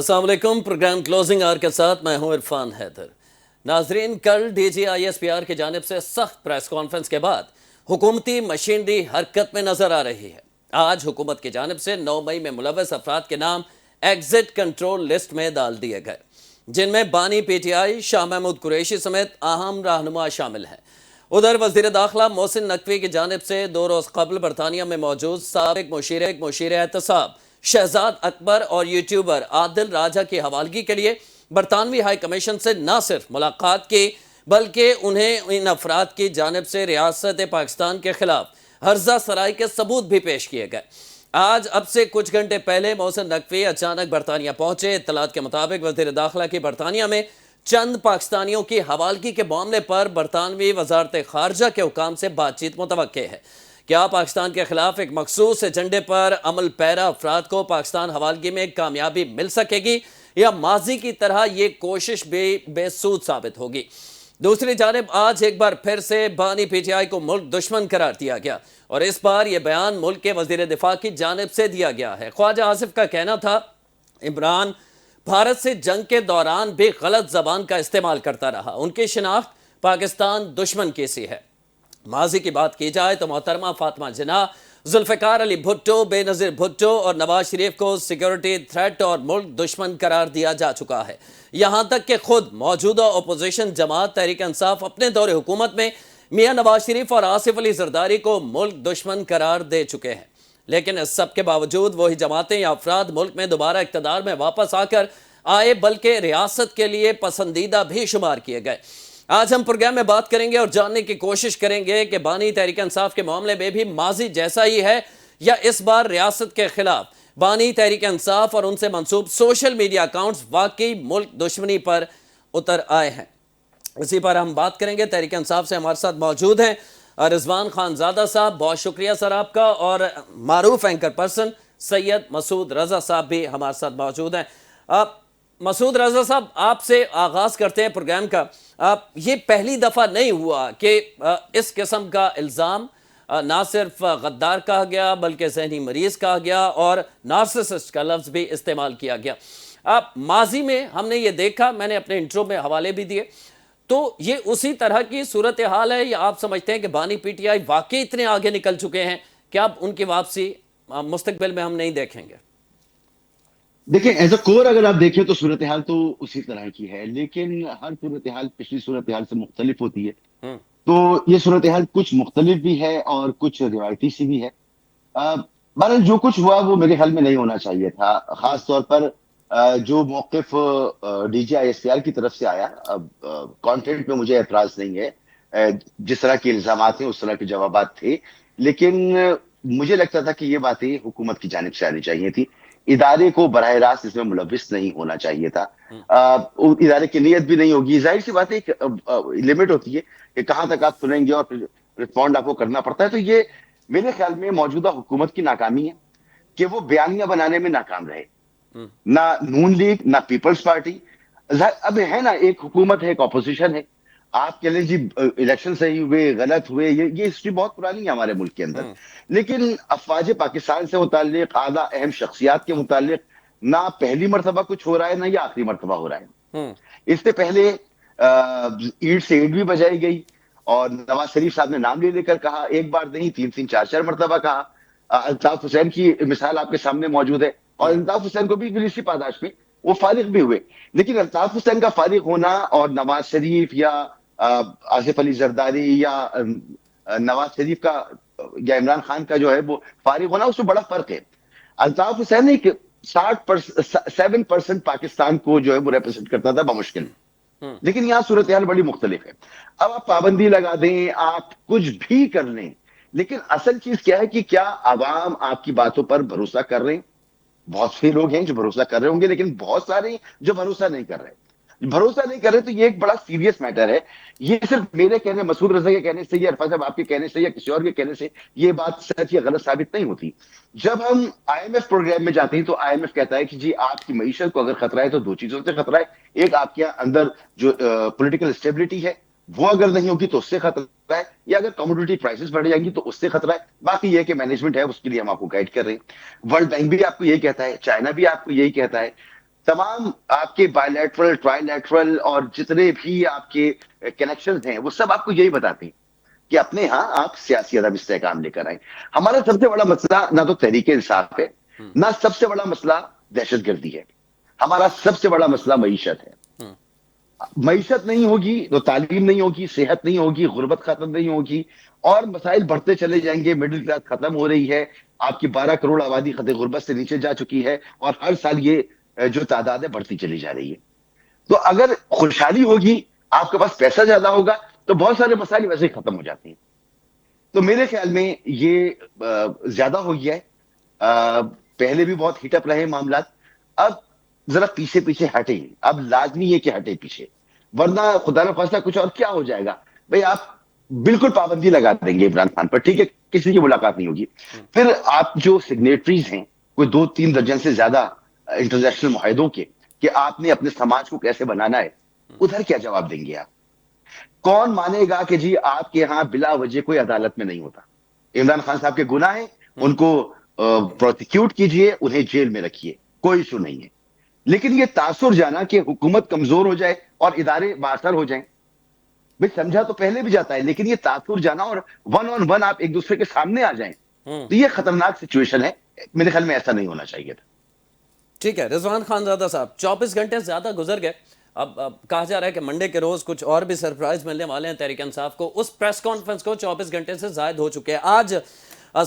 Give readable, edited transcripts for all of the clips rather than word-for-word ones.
السلام علیکم. Programme closing are کے ساتھ میں ہوں عرفان حیدر. ناظرین، کل D G I S P R کی جانب سے سخت پریس کانفرنس کے بعد حکومتی مشینری حرکت میں نظر آ رہی ہے. آج حکومت کی جانب سے 9 مئی میں ملوث افراد کے نام ایگزٹ کنٹرول لسٹ میں ڈال دیے گئے، جن میں بانی P T I Shah Mahmood Qureshi سمیت اہم رہنما شامل ہیں. ادھر وزیر داخلہ محسن نقوی کی جانب سے 2 روز قبل برطانیہ میں موجود سابق مشیر احتساب شہزاد اکبر اور یوٹیوبر عادل راجہ کی حوالگی کے لیے برطانوی ہائی کمیشن سے نہ صرف ملاقات کی بلکہ انہیں ان افراد کی جانب سے ریاست پاکستان کے خلاف ہرزہ سرائی کے ثبوت بھی پیش کیے گئے. آج اب سے کچھ گھنٹے پہلے محسن نقوی اچانک برطانیہ پہنچے. اطلاعات کے مطابق وزیر داخلہ کی برطانیہ میں چند پاکستانیوں کی حوالگی کے معاملے پر برطانوی وزارت خارجہ کے حکام سے بات چیت متوقع ہے. کیا پاکستان کے خلاف ایک مخصوص ایجنڈے پر عمل پیرا افراد کو پاکستان حوالگی میں کامیابی مل سکے گی یا ماضی کی طرح یہ کوشش بھی بے سود ثابت ہوگی؟ دوسری جانب آج ایک بار پھر سے بانی پی ٹی آئی کو ملک دشمن قرار دیا گیا اور اس بار یہ بیان ملک کے وزیر دفاع کی جانب سے دیا گیا ہے. خواجہ آصف کا کہنا تھا عمران بھارت سے جنگ کے دوران بھی غلط زبان کا استعمال کرتا رہا، ان کی شناخت پاکستان دشمن کی سی ہے. ماضی کی بات کی جائے تو محترمہ فاطمہ جناح، ذوالفقار علی بھٹو، بے نظیر بھٹو اور نواز شریف کو سیکیورٹی تھریٹ اور ملک دشمن قرار دیا جا چکا ہے. یہاں تک کہ خود موجودہ اپوزیشن جماعت تحریک انصاف اپنے دور حکومت میں میاں نواز شریف اور آصف علی زرداری کو ملک دشمن قرار دے چکے ہیں. لیکن اس سب کے باوجود وہی جماعتیں یا افراد ملک میں دوبارہ اقتدار میں واپس آ کر آئے بلکہ ریاست کے لیے پسندیدہ بھی شمار کیے گئے. آج ہم پروگرام میں بات کریں گے اور جاننے کی کوشش کریں گے کہ بانی تحریک انصاف کے معاملے میں بھی ماضی جیسا ہی ہے یا اس بار ریاست کے خلاف بانی تحریک انصاف اور ان سے منسوب سوشل میڈیا اکاؤنٹس واقعی ملک دشمنی پر اتر آئے ہیں. اسی پر ہم بات کریں گے. تحریک انصاف سے ہمارے ساتھ موجود ہیں رضوان خان زادہ صاحب، بہت شکریہ سر آپ کا، اور معروف اینکر پرسن سید مسعود رضا صاحب بھی ہمارے ساتھ موجود ہیں. مسعود رضا صاحب، آپ سے آغاز کرتے ہیں پروگرام کا. یہ پہلی دفعہ نہیں ہوا کہ اس قسم کا الزام نہ صرف غدار کہا گیا بلکہ ذہنی مریض کہا گیا اور نارسسسٹ کا لفظ بھی استعمال کیا گیا. ماضی میں ہم نے یہ دیکھا، میں نے اپنے انٹرو میں حوالے بھی دیے، تو یہ اسی طرح کی صورتحال ہے یا آپ سمجھتے ہیں کہ بانی پی ٹی آئی واقعی اتنے آگے نکل چکے ہیں کہ اب ان کی واپسی مستقبل میں ہم نہیں دیکھیں گے؟ دیکھیں، ایز اے کور اگر آپ دیکھیں تو صورتحال تو اسی طرح کی ہے، لیکن ہر صورتحال پچھلی صورتحال سے مختلف ہوتی ہے. تو یہ صورتحال کچھ مختلف بھی ہے اور کچھ روایتی سی بھی ہے. بہرحال جو کچھ ہوا وہ میرے خیال میں نہیں ہونا چاہیے تھا، خاص طور پر جو موقف D G I S P R کی طرف سے آیا. کانٹینٹ میں مجھے اعتراض نہیں ہے، جس طرح کے الزامات ہیں اس طرح کے جوابات تھے، لیکن مجھے لگتا تھا کہ یہ باتیں حکومت کی جانب سے آنی چاہیے تھی. ادارے کو براہ راست اس میں ملوث نہیں ہونا چاہیے تھا. ادارے کی نیت بھی نہیں ہوگی. ظاہر سی بات ہے، ایک لمٹ ہوتی ہے کہ کہاں تک آپ سنیں گے اور پھر رسپونڈ آپ کو کرنا پڑتا ہے. تو یہ میرے خیال میں موجودہ حکومت کی ناکامی ہے کہ وہ بیانیہ بنانے میں ناکام رہے. نہ نون لیگ نہ پیپلز پارٹی، اب ہے نا، ایک حکومت ہے، ایک اپوزیشن ہے. آپ کہہ لیں جی الیکشن صحیح ہوئے غلط ہوئے، یہ ہسٹری بہت پرانی ہے ہمارے ملک کے اندر، لیکن افواج پاکستان سے متعلق اعلیٰ اہم شخصیات کے متعلق نہ پہلی مرتبہ کچھ ہو رہا ہے نہ یہ آخری مرتبہ ہو رہا ہے. اس سے پہلے اینٹ سے اینٹ بھی بجائی گئی اور نواز شریف صاحب نے نام لے کر کہا، ایک بار نہیں، 3 4 مرتبہ کہا. الطاف حسین کی مثال آپ کے سامنے موجود ہے، اور الطاف حسین کو بھی پولیسی پاداش میں وہ فارغ بھی ہوئے. لیکن الطاف حسین کا فارغ ہونا اور نواز شریف یا آصف علی زرداری یا نواز شریف کا یا عمران خان کا جو ہے وہ فارغ ہونا، اس میں بڑا فرق ہے. الطاف حسین ایک 7% پاکستان کو جو ہے وہ ریپرزینٹ کرتا تھا بمشکل، لیکن یہاں صورتحال بڑی مختلف ہے. اب آپ پابندی لگا دیں، آپ کچھ بھی کر لیں، لیکن اصل چیز کیا ہے کہ کیا عوام آپ کی باتوں پر بھروسہ کر رہے ہیں؟ بہت سے لوگ ہیں جو بھروسہ کر رہے ہوں گے، لیکن بہت سارے ہیں جو بھروسہ نہیں کر رہے. تو یہ ایک بڑا سیریس میٹر ہے. یہ صرف میرے کہنے، مسعود رضا کے کہنے سے یا عرفان صاحب آپ کے کہنے سے یا کسی اور کے کہنے سے یہ بات سچ یا غلط ثابت نہیں ہوتی. جب ہم آئی ایم ایف پروگرام میں جاتے ہیں تو آئی ایم ایف کہتا ہے کہ جی آپ کی معیشت کو اگر خطرہ ہے تو 2 چیزوں سے خطرہ ہے. ایک آپ کے اندر جو پولیٹیکل اسٹیبلٹی ہے وہ اگر نہیں ہوگی تو اس سے خطرہ ہے، یا اگر کموڈیٹی پرائسز بڑھ جائیں گی تو اس سے خطرہ ہے. باقی یہ کہ مینجمنٹ ہے، اس کے لیے ہم آپ کو گائیڈ کر رہے ہیں. ورلڈ بینک بھی آپ کو یہی کہتا ہے، چائنا بھی آپ کو یہی کہتا ہے. تمام آپ کے بائی لیٹرل ٹرائی لیٹرل اور جتنے بھی آپ کے کنیکشن ہیں وہ سب آپ کو یہی بتاتے ہیں کہ اپنے ہاں آپ سیاسی عدم استحکام لے کر آئیں. ہمارا سب سے بڑا مسئلہ نہ تو تحریک انصاف ہے، نہ سب سے بڑا مسئلہ دہشت گردی ہے. ہمارا سب سے بڑا مسئلہ معیشت ہے. معیشت نہیں ہوگی تو تعلیم نہیں ہوگی، صحت نہیں ہوگی، غربت ختم نہیں ہوگی، اور مسائل بڑھتے چلے جائیں گے. مڈل کلاس ختم ہو رہی ہے. آپ کی 12 کروڑ آبادی خط غربت سے نیچے جا چکی ہے، اور ہر سال یہ جو تعداد ہے بڑھتی چلی جا رہی ہے. تو اگر خوشحالی ہوگی، آپ کے پاس پیسہ زیادہ ہوگا، تو بہت سارے مسائل ویسے ہی ختم ہو جاتے ہیں. تو میرے خیال میں یہ زیادہ ہو گیا ہے. پہلے بھی بہت ہیٹ اپ رہے معاملات. اب ذرا پیچھے پیچھے ہٹیں. اب لازمی ہے کہ ہٹے پیچھے، ورنہ خدا نہ خواستہ کچھ اور کیا ہو جائے گا. بھئی آپ بالکل پابندی لگا دیں گے عمران خان پر، ٹھیک ہے، کسی کی ملاقات نہیں ہوگی. پھر آپ جو سگنیٹریز ہیں، کوئی 2-3 درجن سے زیادہ انٹرنیشنل معاہدوں کے، کہ آپ نے اپنے سماج کو کیسے بنانا ہے، ادھر کیا جواب دیں گے آپ؟ کون مانے گا کہ جی آپ کے ہاں بلا وجہ کوئی عدالت میں نہیں ہوتا؟ عمران خان صاحب کے گناہ ہیں، ان کو پروسیکیوٹ کیجئے، انہیں جیل میں رکھیے، کوئی ایشو نہیں ہے. لیکن یہ تاثر جانا کہ حکومت کمزور ہو جائے اور ادارے بااثر ہو جائیں، بھئی سمجھا تو پہلے بھی جاتا ہے، لیکن یہ تاثر جانا اور ون آن ون آپ ایک دوسرے کے سامنے آ جائیں، تو یہ خطرناک سچویشن ہے. میرے خیال میں ایسا نہیں ہونا چاہیے تھا. ٹھیک ہے رضوان خان زادہ صاحب، 24 گھنٹے زیادہ گزر گئے. اب کہا جا رہا ہے کہ منڈے کے روز کچھ اور بھی سرپرائز ملنے والے ہیں تحریک انصاف کو. اس پریس کانفرنس کو 24 گھنٹے سے زائد ہو چکے ہیں. آج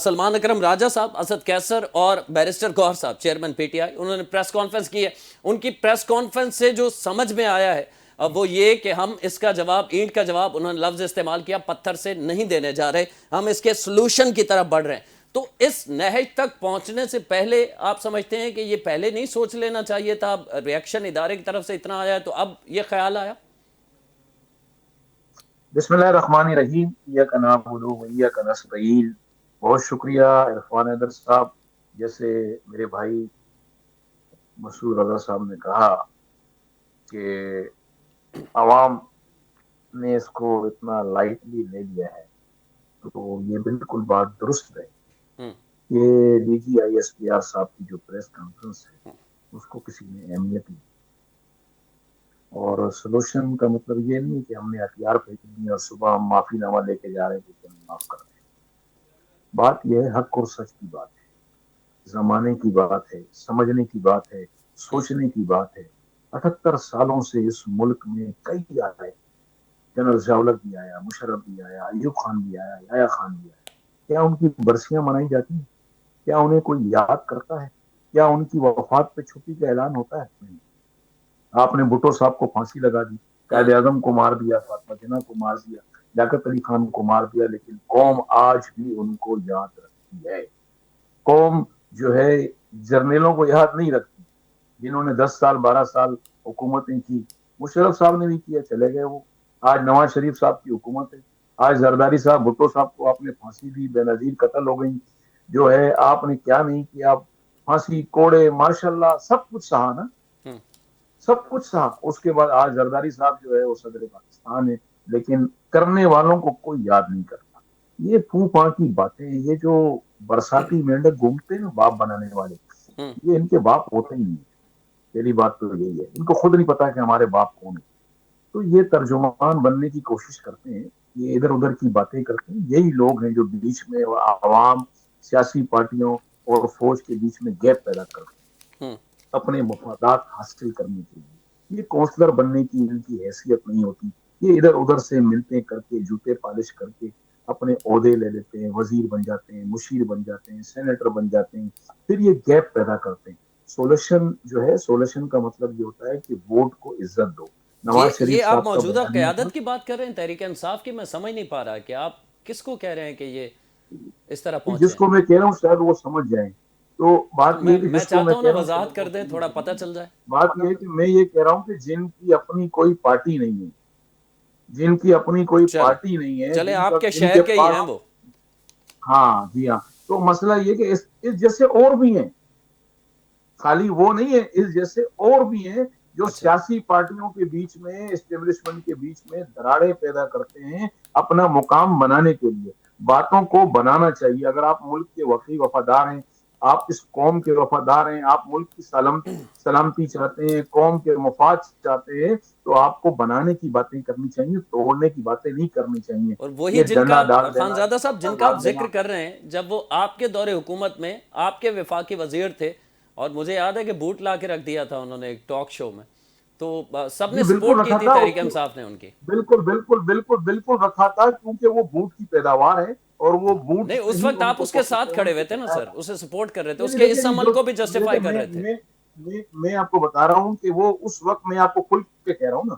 سلمان اکرم راجہ صاحب، اسد قیصر اور بیرسٹر گوہر صاحب چیئرمین پی ٹی آئی، انہوں نے پریس کانفرنس کی ہے. ان کی پریس کانفرنس سے جو سمجھ میں آیا ہے اب وہ یہ کہ ہم اس کا جواب، اینٹ کا جواب انہوں نے لفظ استعمال کیا، پتھر سے نہیں دینے جا رہے، ہم اس کے سلوشن کی طرف بڑھ رہے ہیں. تو اس نہج تک پہنچنے سے پہلے آپ سمجھتے ہیں کہ یہ پہلے نہیں سوچ لینا چاہیے تھا؟ اب ریاکشن ادارے کی طرف سے اتنا آیا ہے تو اب یہ خیال آیا؟ بسم اللہ الرحمن الرحیم. ایاک نعبد و ایاک نستعین. بہت شکریہ عرفان حیدر صاحب. جیسے میرے بھائی مسعود رضا صاحب نے کہا کہ عوام نے اس کو اتنا لائٹلی لے لیا ہے، تو یہ بالکل بات درست ہے کہ D G I S P R صاحب کی جو پریس کانفرنس ہے اس کو کسی نے اہمیت نہیں. اور سولوشن کا مطلب یہ نہیں کہ ہم نے ہتھیار پھینک دی اور صبح ہم معافی نامہ لے کے جا رہے ہیں کہ ہمیں معاف کر دیں. بات یہ ہے حق اور سچ کی بات ہے، زمانے کی بات ہے، سمجھنے کی بات ہے، سوچنے کی بات ہے. 78 سالوں سے اس ملک میں کئی آئے، جنرل ضیاء بھی آیا، مشرف بھی آیا، ایوب خان بھی آیا، یحییٰ خان بھی آیا. کیا ان کی برسیاں منائی جاتی ہیں؟ کیا انہیں کوئی یاد کرتا ہے؟ کیا ان کی وفات پہ چھٹی کا اعلان ہوتا ہے؟ نہیں. آپ نے بھٹو صاحب کو پھانسی لگا دی، قائد اعظم کو مار دیا، فاطمہ جناح کو مار دیا، لیاقت علی خان کو مار دیا، لیکن قوم آج بھی ان کو یاد رکھتی ہے. قوم جو ہے جرنیلوں کو یاد نہیں رکھتی جنہوں نے 10 سال 12 سال حکومتیں کی. مشرف صاحب نے بھی کیا، چلے گئے وہ. آج نواز شریف صاحب کی حکومت ہے. آج زرداری صاحب، بھٹو صاحب کو آپ نے پھانسی دی، بے نظیر قتل ہو گئی. جو ہے آپ نے کیا نہیں کیا، آپ پھانسی، کوڑے، ماشاءاللہ سب کچھ سہا نا، سب کچھ سہا. اس کے بعد آج زرداری صاحب جو ہے وہ صدر پاکستان ہے، لیکن کرنے والوں کو کوئی یاد نہیں کرتا. یہ پھو پھاں کی باتیں، یہ جو برساتی مینڈک گھومتے ہیں نا باپ بنانے والے، یہ ان کے باپ ہوتے ہی نہیں. پہلی بات تو یہی ہے، ان کو خود نہیں پتا کہ ہمارے باپ کون ہیں. تو یہ ترجمان بننے کی کوشش کرتے ہیں، یہ ادھر ادھر کی باتیں کرتے ہیں. یہی لوگ ہیں جو بیچ میں عوام، سیاسی پارٹیوں اور فوج کے بیچ میں گیپ پیدا کرتے ہیں اپنے مفادات حاصل کرنے کے لیے. یہ کونسلر بننے کی ان کی حیثیت نہیں ہوتی. یہ ادھر ادھر سے ملتے کر کے، جوتے پالش کر کے اپنے عہدے لے لیتے ہیں، وزیر بن جاتے ہیں، مشیر بن جاتے ہیں، سینیٹر بن جاتے ہیں، پھر یہ گیپ پیدا کرتے ہیں. سولوشن جو ہے، سولوشن کا مطلب یہ ہوتا ہے کہ ووٹ کو عزت دو. نواز یہ شریف آپ صاحب کا موجودہ بیانیہ تھا، قیادت کی بات کر رہے ہیں تحریک انصاف کی؟ میں سمجھ نہیں پا رہا کہ آپ کس کو کہہ رہے ہیں کہ یہ اس طرح پہنچے جس ہیں. کو میں کہہ رہا ہوں شاید وہ سمجھ جائیں. تو تو بات یہ ہے کہ میں جس کو چاہتا میں ہوں نا کہہ رہا ہوں شاید وضاحت وہ کر دیں، سمجھ تھوڑا پتہ جائیں. چل جائے. بات یہ ہے کہ میں یہ کہہ رہا ہوں کہ جن کی اپنی کوئی پارٹی نہیں ہے، جن کی اپنی کوئی چلیں پارٹی نہیں ہے، چلیں آپ کے جن شہر کے کے ہی پاس، ہیں وہ. ہاں جی ہاں. تو مسئلہ یہ کہ اس جیسے اور بھی ہیں، خالی وہ نہیں ہے، اس جیسے اور بھی ہیں جو اچھا سیاسی پارٹیوں کے بیچ میں، اسٹیبلشمنٹ کے بیچ میں دراڑیں پیدا کرتے ہیں اپنا مقام بنانے کے لیے. باتوں کو بنانا چاہیے. اگر آپ ملک کے وفی وفادار ہیں، آپ اس قوم کے وفادار ہیں، آپ ملک کی سلامتی چاہتے ہیں، قوم کے مفاد چاہتے ہیں، تو آپ کو بنانے کی باتیں کرنی چاہیے، توڑنے کی باتیں نہیں کرنی چاہیے. اور وہی یہ جن کا ڈنڈا ڈال دینا، خانزادہ صاحب جن کا آپ ڈال دینا. ذکر کر رہے ہیں، جب وہ آپ کے دور حکومت میں آپ کے وفاقی وزیر تھے، اور مجھے یاد ہے کہ بوٹ لا کے رکھ دیا تھا انہوں نے ایک ٹاک شو میں، تو سب جی نے بالکل سپورٹ کی رکھا تھی تھا اس تحریک کی، انصاف نے ان کی. بالکل بالکل بالکل بالکل رکھا تھا، کیونکہ وہ بوٹ کی پیداوار ہے اور وہ بوٹ نہیں، سے اس ہی وقت ان آپ کو اس کے ساتھ 47 کھڑے کو ہوئے تھے نا بتایا سر، تھا. اسے سپورٹ کر رہے تھے، نہیں اس نہیں کے اس دیکھیں جی، عمل کو بھی جسٹیفائی کر رہے تھے. میں آپ کو بتا رہا ہوں کہ وہ اس وقت، میں آپ کو کھل کے کہہ رہا ہوں نا،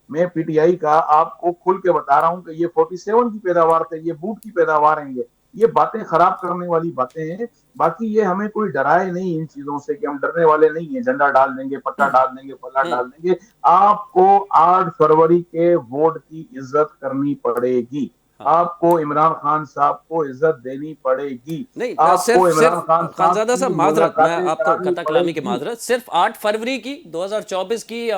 میں پی ٹی آئی کا آپ کو کھل کے بتا رہا ہوں کہ یہ 47 کی پیداوار تھے، یہ بوٹ کی پیداوار ہیں. یہ باتیں خراب کرنے والی باتیں ہیں. باقی یہ ہمیں کوئی ڈرائے نہیں ان چیزوں سے، کہ ہم ڈرنے والے نہیں ہیں، جھنڈا ڈال دیں گے، پٹا ڈال دیں گے، پلا ڈال دیں گے. آپ کو 8 فروری کے ووٹ کی عزت کرنی پڑے گی. آپ کو عمران خان صاحب کو عزت دینی پڑے گی. نہیں، آپ کو صرف عمران خان صاحب خانزادہ کی صاحب معذرت، میں ملاقاتیں آپ کو کرانی قطع پڑے کلامی کی گی. معذرت، صرف 8 فروری کی 2024 کی،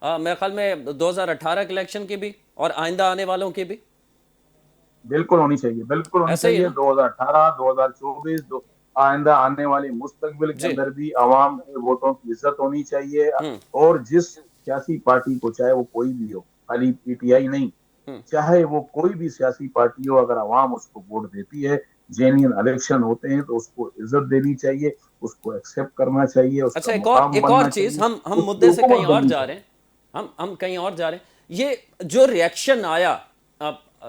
میرے خیال میں 2018 کے الیکشن کی بھی، اور آئندہ آنے والوں کی بھی بالکل ہونی چاہیے، بالکل ہونی ایسے ہی ہے چاہیے. نا؟ 2018، 2024، آئندہ آنے والی مستقبل کے جی. اندر بھی عوام کے ووٹوں کی عزت ہونی چاہیے. اور جس سیاسی پارٹی کو، چاہے وہ کوئی بھی ہو، خالی پی ٹی آئی نہیں، چاہے وہ کوئی بھی سیاسی پارٹی ہو، اگر عوام اس کو ووٹ دیتی ہے، جینین الیکشن ہوتے ہیں، تو اس کو عزت دینی چاہیے، اس کو ایکسیپٹ کرنا چاہیے، اس کا اچھا، مقام ایک اور بننا چیز، چاہیے، ہم اس کی مدعے سے کہیں حکومت اور بننی جا رہے چاہیے. ہیں، ہم کہیں اور جا رہے ہیں. یہ جو ریئیکشن آیا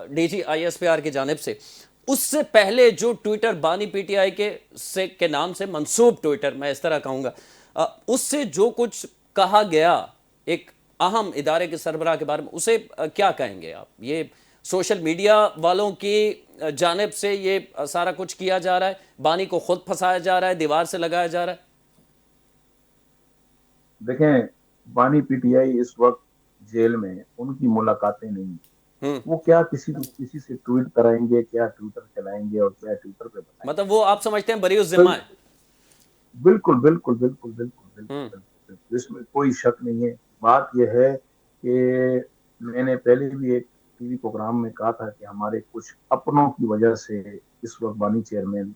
D G I S P R کی جانب سے، اس سے پہلے جو ٹویٹر بانی پی ٹی آئی کے نام سے منسوب ٹویٹر، میں اس طرح کہوں گا، اس سے جو کچھ کہا گیا ایک اہم ادارے کے سربراہ کے بارے میں، اسے کیا کہیں گے آپ؟ یہ سوشل میڈیا والوں کی جانب سے یہ سارا کچھ کیا جا رہا ہے، بانی کو خود پھنسایا جا رہا ہے، دیوار سے لگایا جا رہا ہے؟ دیکھیں، بانی پی ٹی آئی اس وقت جیل میں، ان کی ملاقاتیں نہیں. وہ کیا کسی سے ٹویٹ کرائیں گے، کیا ٹویٹر چلائیں گے، اور کیا ٹویٹر پہ بتائیں مطلب وہ آپ سمجھتے ہیں بری الذمہ گے. ہے؟ بالکل بالکل بالکل بالکل بالکل بالکل، اس میں کوئی شک نہیں ہے. بات یہ ہے کہ میں نے پہلے بھی ایک ٹی وی پروگرام میں کہا تھا کہ ہمارے کچھ اپنوں کی وجہ سے اس وقت بانی چیئرمین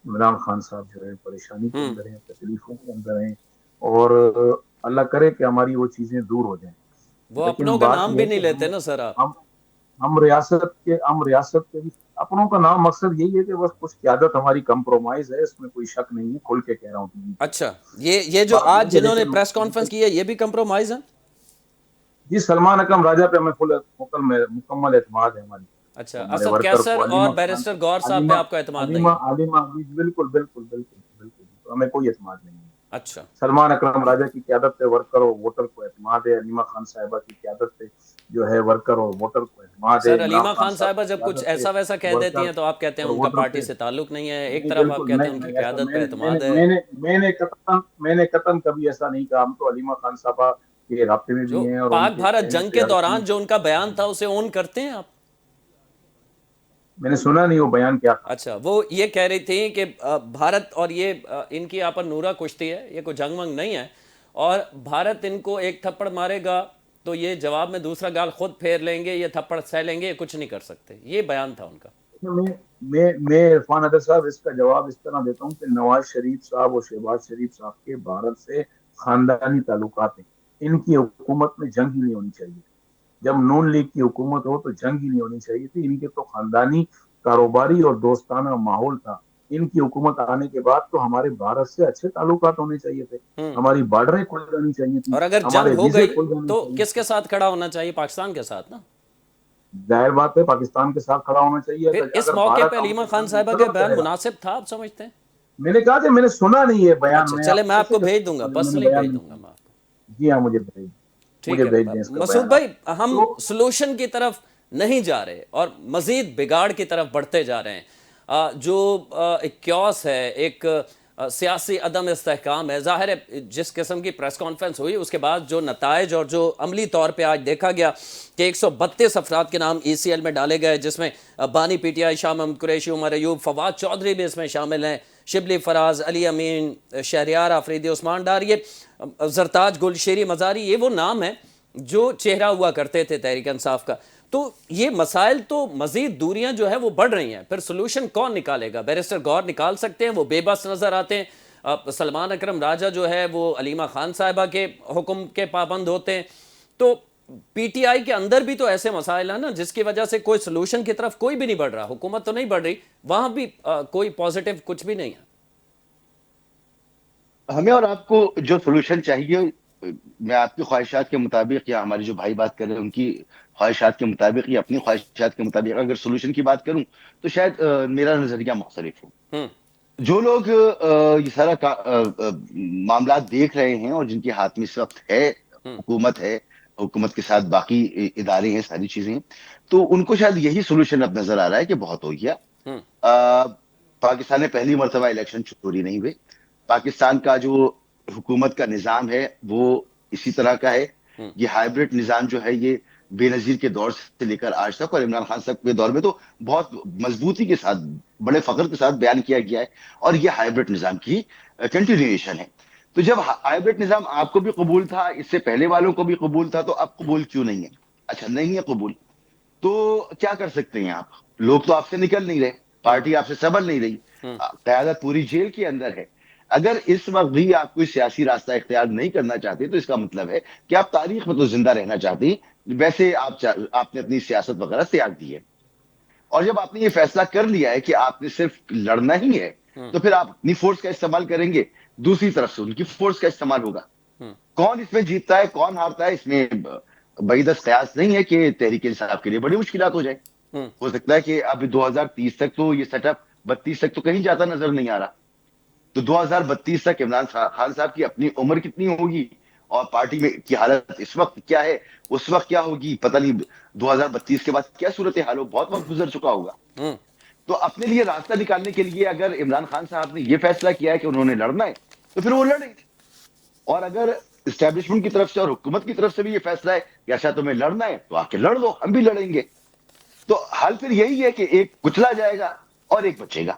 عمران خان صاحب جو ہے پریشانی کے اندر ہیں، تکلیفوں کے اندر ہیں، اور اللہ کرے کہ ہماری وہ چیزیں دور ہو جائیں. وہ لیکن اپنوں کا بات نام یہ بھی ہے نہیں کہ لیتے نا سر آپ. ہم ہم ریاست کے بھی اپنوں کا نام، مقصد یہی ہے کہ بس کچھ قیادت ہماری کمپرومائز ہے، اس میں کوئی شک نہیں ہے، کھل کے کہہ رہا ہوں ٹی وی پہ. اچھا، یہ جو بات یہ آج کہ جنہوں نے دیکھیں، پریس کانفرنس کی ہے، یہ بھی کمپرومائز ہے؟ جی سلمان اکرم راجہ پہ ہمیں مکمل اعتماد ہے. اچھا، ہمارے اسد ورکر کیسر کو، اور علیمہ خان، بیرسٹر غور صاحب پہ علیمہ آپ کا اعتماد نہیں علیمہ ہے؟ علیمہ بالکل بالکل بالکل بالکل، تو ہمیں کوئی اعتماد نہیں ہے. اچھا. سلمان اکرم راجہ کی قیادت پہ ورکر اور ووٹر کو اعتماد ہے. علیمہ خان صاحبہ کی قیادت پہ جو ہے ورکر اور ووٹر کو اعتماد ہے. سر، عمران علیمہ خان خان صاحب صاحبہ کی جب کچھ قیادت پہ ایسا ویسا کہہ دیتی ورکر ہیں تو آپ کہتے ہیں اور ان کا ووٹر پارٹی پہ، سے تعلق نہیں ہے، ایک نہیں طرف آپ بالکل کہتے ہیں ان نہیں کی نہیں، ایسا قیادت پہ اعتماد ہے. میں نے قطعاً کبھی ایسا نہیں کہا. ہم تو علیمہ خان صاحبہ کے رابطے میں جو بھی ہیں، اور ان پاک کے بھارت کہنے جنگ پہ کے ہر چیز. دوران جو ان کا بیان تھا، اسے اون کرتے ہیں آپ؟ میں نے سنا نہیں وہ بیان کیا تھا. اچھا، وہ یہ کہہ رہی تھی کہ بھارت اور یہ ان کی یہاں پر نورا کشتی ہے، یہ کوئی جنگ ونگ نہیں ہے، اور بھارت ان کو ایک تھپڑ مارے گا تو یہ جواب میں دوسرا گال خود پھیر لیں گے، یہ تھپڑ سہ لیں گے، یہ کچھ نہیں کر سکتے. یہ بیان تھا ان کا. میں عرفان حیدر صاحب اس کا جواب اس طرح دیتا ہوں کہ نواز شریف صاحب اور شہباز شریف صاحب کے بھارت سے خاندانی تعلقات ہیں. ان کی حکومت میں جنگ ہی نہیں ہونی چاہیے. جب نون لیگ کی حکومت ہو تو جنگ ہی نہیں ہونی چاہیے تھی. ان کے تو خاندانی، کاروباری اور دوستانہ ماحول تھا. ان کی حکومت آنے کے بعد تو ہمارے بھارت سے اچھے تعلقات ہونے چاہیے تھے، ہماری بارڈریں کھل جانی چاہیے تھی، اور اگر جنگ ہمارے ہو ویزے گئی کھل جانے تو چاہیے کس تھے. کے ساتھ کھڑا ہونا چاہیے؟ پاکستان کے ساتھ نا. ظاہر بات ہے پاکستان کے ساتھ کھڑا ہونا چاہیے. پھر اس اگر موقع پہ بھارت علیمہ امن خان شانتی صاحبہ کا قدم بیان کرے گا. مناسب تھا، آپ سمجھتے ہیں؟ میں نے کہا کہ میں نے سنا نہیں ہے بیان. اچھا، میں چلے، آپ میں کو آپ کیسے کو بھیج دوں گا، میں نے پرسنلی بیان بھیج نہیں دوں گا سنا. میں آپ کو. جی ہاں، مجھے بھیج ٹھیک ہے دیں اس کا مسعود بیان آپ. بھائی، ہم تو سلوشن کی طرف نہیں جا رہے اور مزید بگاڑ کی طرف بڑھتے جا رہے ہیں. جو ایک کیوس ہے، ایک سیاسی عدم استحکام ہے. ظاہر ہے جس قسم کی پریس کانفرنس ہوئی اس کے بعد جو نتائج اور جو عملی طور پہ آج دیکھا گیا کہ 132 افراد کے نام ای سی ایل میں ڈالے گئے، جس میں بانی P T I, Shah Mahmood Qureshi, Omar Ayub, Fawad Chaudhry بھی اس میں شامل ہیں، شبلی فراز، علی امین، شہریار آفریدی، عثمان ڈار، یہ زرتاج گل، شیری مزاری، یہ وہ نام ہیں جو چہرہ ہوا کرتے تھے تحریک انصاف کا. تو یہ مسائل تو مزید دوریاں جو ہے وہ بڑھ رہی ہیں، پھر سلوشن کون نکالے گا؟ بیرسٹر گور نکال سکتے ہیں، وہ بے بس نظر آتے ہیں. سلمان اکرم راجہ جو ہے وہ علیمہ خان صاحبہ کے حکم کے پابند ہوتے ہیں. تو پی ٹی آئی کے اندر بھی تو ایسے مسائل ہیں نا جس کی وجہ سے کوئی سلوشن کی طرف کوئی بھی نہیں بڑھ رہا. حکومت تو نہیں بڑھ رہی، وہاں بھی کوئی پازیٹیو کچھ بھی نہیں ہے. ہمیں اور آپ کو جو سولوشن چاہیے، میں آپ کی خواہشات کے مطابق یا ہمارے جو بھائی بات کر رہے ہیں ان کی خواہشات کے مطابق یا اپنی خواہشات کے مطابق اگر سولوشن کی بات کروں تو شاید میرا نظریہ مختلف ہو. جو لوگ یہ سارا معاملات دیکھ رہے ہیں اور جن کے ہاتھ میں اس وقت ہے، حکومت ہے، حکومت کے ساتھ باقی ادارے ہیں، ساری چیزیں ہیں، تو ان کو شاید یہی سولوشن اب نظر آ رہا ہے کہ بہت ہو گیا. پاکستان میں پہلی مرتبہ الیکشن چوری نہیں ہوئے. پاکستان کا جو حکومت کا نظام ہے وہ اسی طرح کا ہے. یہ ہائیبرڈ نظام جو ہے یہ بے نظیر کے دور سے لے کر آج تک، اور عمران خان صاحب کے دور میں تو بہت مضبوطی کے ساتھ، بڑے فخر کے ساتھ بیان کیا گیا ہے، اور یہ ہائیبرڈ نظام کی کنٹینیویشن ہے. تو جب ہائیبرڈ نظام آپ کو بھی قبول تھا، اس سے پہلے والوں کو بھی قبول تھا، تو اب قبول کیوں نہیں ہے؟ اچھا نہیں ہے قبول تو کیا کر سکتے ہیں آپ؟ لوگ تو آپ سے نکل نہیں رہے، پارٹی آپ سے سنبھل نہیں رہی، قیادت پوری جیل کے اندر ہے. اگر اس وقت بھی آپ کوئی سیاسی راستہ اختیار نہیں کرنا چاہتے تو اس کا مطلب ہے کہ آپ تاریخ میں تو زندہ رہنا چاہتے ہیں. ویسے آپ نے اپنی سیاست وغیرہ تیاگ دی ہے، اور جب آپ نے یہ فیصلہ کر لیا ہے کہ آپ نے صرف لڑنا ہی ہے تو پھر آپ اپنی فورس کا استعمال کریں گے، دوسری طرف سے ان کی فورس کا استعمال ہوگا. کون اس میں جیتتا ہے کون ہارتا ہے اس میں بعیدست قیاس نہیں ہے کہ تحریک انصاف کے لیے بڑی مشکلات ہو جائے. ہو سکتا ہے کہ اب 2030 تک تو یہ سیٹ اپ 32 تک تو کہیں جاتا نظر نہیں آ رہا. تو 2032 تک عمران خان صاحب کی اپنی عمر کتنی ہوگی اور پارٹی میں کی حالت اس وقت کیا ہے، اس وقت کیا ہوگی پتہ نہیں. 2032 کے بعد کیا صورتحال ہو، بہت وقت گزر چکا ہوگا. تو اپنے لیے راستہ نکالنے کے لیے اگر عمران خان صاحب نے یہ فیصلہ کیا ہے کہ انہوں نے لڑنا ہے تو پھر وہ لڑیں. اور اگر اسٹیبلشمنٹ کی طرف سے اور حکومت کی طرف سے بھی یہ فیصلہ ہے کہ ایسا تمہیں لڑنا ہے تو آ کے لڑ دو، ہم بھی لڑیں گے. تو حل پھر یہی ہے کہ ایک کچلا جائے گا اور ایک بچے گا.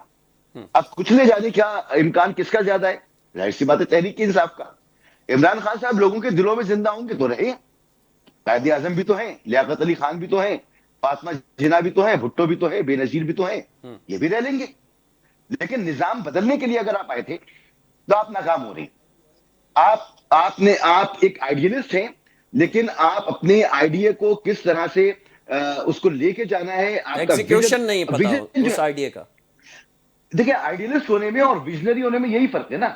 اب کچلے جانے کا امکان کس کا زیادہ ہے؟ ظاہر سی بات ہے تحریک انصاف کا. عمران خان صاحب لوگوں کے دلوں میں زندہ ہوں گے تو رہے. قائد اعظم بھی تو ہیں، لیاقت علی خان بھی تو ہیں، فاطمہ جناح بھی تو ہیں، بھٹو بھی تو ہیں، بے نظیر بھی تو ہیں، یہ بھی رہ لیں گے. لیکن نظام بدلنے کے لیے اگر آپ آئے تھے تو آپ ناکام ہو رہے ہیں. آپ ایک آئیڈیلسٹ ہیں، لیکن آپ اپنے آئیڈیا کو کس طرح سے اس کو لے کے جانا ہے، آپ کا ایگزیکیوشن نہیں پتا اس آئیڈیا کا. دیکھیں آئیڈیلسٹ ہونے میں اور ویژنری ہونے میں یہی فرق ہے نا.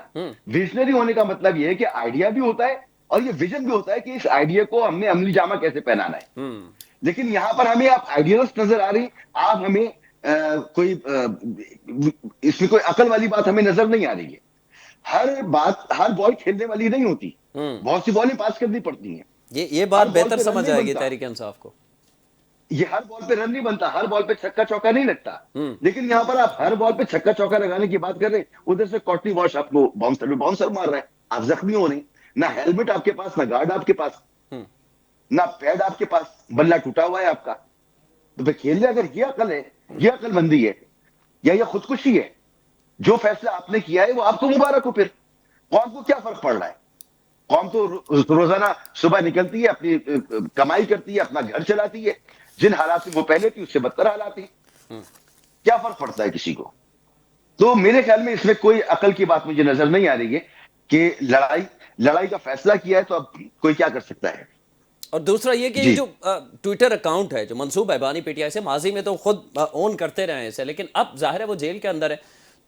ویژنری ہونے کا مطلب یہ ہے کہ آئیڈیا بھی ہوتا ہے اور یہ ویژن بھی ہوتا ہے کہ اس آئیڈیا کو ہم نے عملی جامہ کیسے پہنانا ہے. لیکن یہاں پر ہمیں آپ آئیڈیلسٹ نظر آ رہی، آپ ہمیں کوئی اس میں کوئی عقل والی بات ہمیں نظر نہیں آ رہی ہے. ہر بال کھیلنے والی نہیں ہوتی، بہت سی بالیں پاس کرنی پڑتی ہیں. یہ بات بہتر سمجھ آئے گی تحریک انصاف کو. یہ ہر بال پہ رن نہیں بنتا، ہر بال پہ چھکا چوکا نہیں لگتا. لیکن یہاں پر آپ ہر بال پہ چھکا چوکا لگانے کی بات کر رہے ہیں، ادھر سے کاٹنی واش آپ کو باؤنسر مار رہا ہے، آپ زخمی ہو رہے ہیں. نہ ہیلمٹ آپ کے پاس، نہ گارڈ آپ کے پاس، نہ پیڈ آپ کے پاس، بلہ ٹوٹا ہوا ہے آپ کا. تو پھر کھیلنے اگر یہ عقل ہے، یہ عقل مندی ہے یا یہ خودکشی ہے، جو فیصلہ آپ نے کیا ہے وہ آپ کو مبارک ہو. پھر قوم کو کیا فرق پڑ رہا ہے؟ قوم تو روزانہ صبح نکلتی ہے، اپنی کمائی کرتی ہے، اپنا گھر چلاتی ہے. جن حالات سے وہ پہلے تھی اس سے بدتر حالات ہیں. کیا فرق پڑتا ہے کسی کو؟ تو میرے خیال میں اس میں کوئی عقل کی بات مجھے نظر نہیں آ رہی ہے کہ لڑائی کا فیصلہ کیا ہے تو اب کوئی کیا کر سکتا ہے. اور دوسرا یہ کہ جو ٹویٹر اکاؤنٹ ہے جو منسوب ہے بانی پی ٹی آئی سے، ماضی میں تو خود اون کرتے رہے ہیں اسے، لیکن اب ظاہر ہے وہ جیل کے اندر ہے،